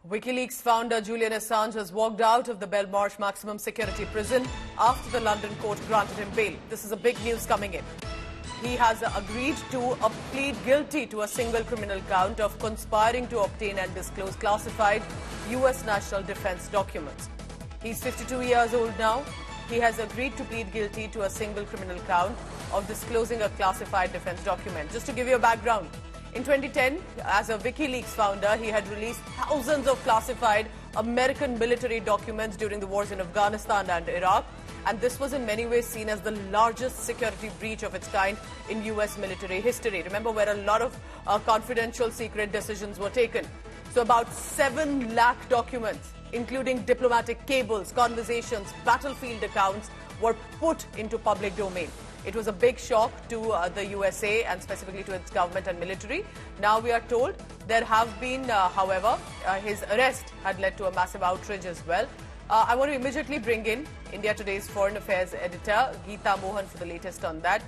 Wikileaks founder Julian Assange has walked out of the Belmarsh maximum security prison after the London court granted him bail. This is a big news coming in. He has agreed to plead guilty to a single criminal count of conspiring to obtain and disclose classified US national defense documents. He's 52 years old now. He has agreed to plead guilty to a single criminal count of disclosing a classified defense document. Just to give you a background, in 2010, as a Wikileaks founder, he had released thousands of classified American military documents during the wars in Afghanistan and Iraq. And this was in many ways seen as the largest security breach of its kind in US military history. Remember, where a lot of confidential secret decisions were taken. So about 7 lakh documents, including diplomatic cables, conversations, battlefield accounts, were put into public domain. It was a big shock to the USA and specifically to its government and military. Now we are told there have been, however, his arrest had led to a massive outrage as well. I want to immediately bring in India Today's Foreign Affairs editor, Geeta Mohan, for the latest on that.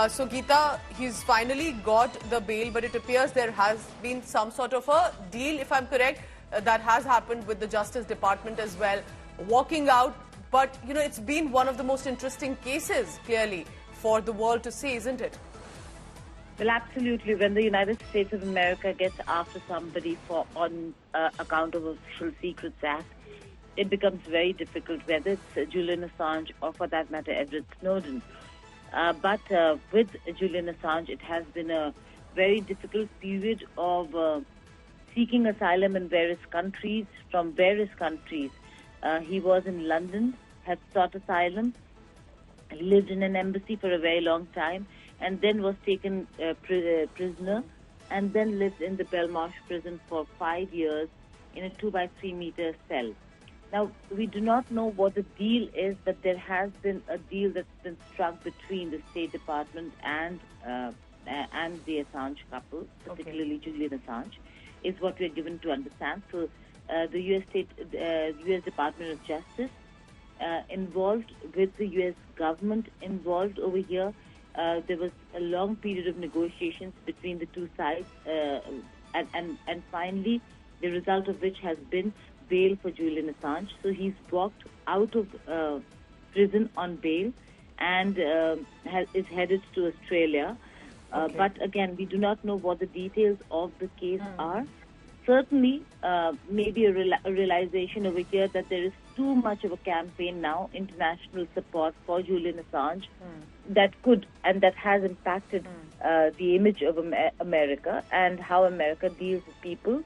So Geeta, he's finally got the bail, but it appears there has been some sort of a deal, if I'm correct, that has happened with the Justice Department as well, walking out. But, you know, it's been one of the most interesting cases, clearly, for the world to see, isn't it? Well, absolutely. When the United States of America gets after somebody on account of Official Secrets Act, it becomes very difficult, whether it's Julian Assange or, for that matter, Edward Snowden. But with Julian Assange, it has been a very difficult period of seeking asylum in various countries, from various countries. He was in London, had sought asylum, lived in an embassy for a very long time, and then was taken prisoner, and then lived in the Belmarsh prison for 5 years in a 2-by-3 meter cell. Now, we do not know what the deal is, but there has been a deal that's been struck between the State Department and the Assange couple, particularly Julian Assange, is what we're given to understand. So, the U.S. Department of Justice involved with the U.S. government involved over here. There was a long period of negotiations between the two sides, and finally, the result of which has been bail for Julian Assange. So he's walked out of prison on bail and is headed to Australia. But again, we do not know what the details of the case are. Certainly, maybe a realization over here that there is too much of a campaign now, international support for Julian Assange, that could and that has impacted the image of America and how America deals with people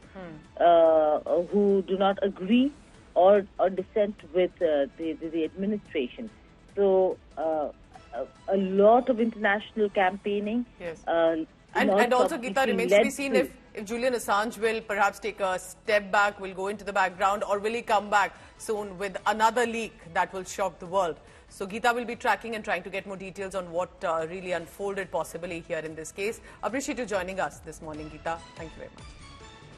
who do not agree or dissent with the administration. So, a lot of international campaigning. Yes. And also, Geeta, remains to be seen if Julian Assange will perhaps take a step back, will go into the background, or will he come back soon with another leak that will shock the world. So Geeta will be tracking and trying to get more details on what really unfolded possibly here in this case. Appreciate you joining us this morning, Geeta. Thank you very much.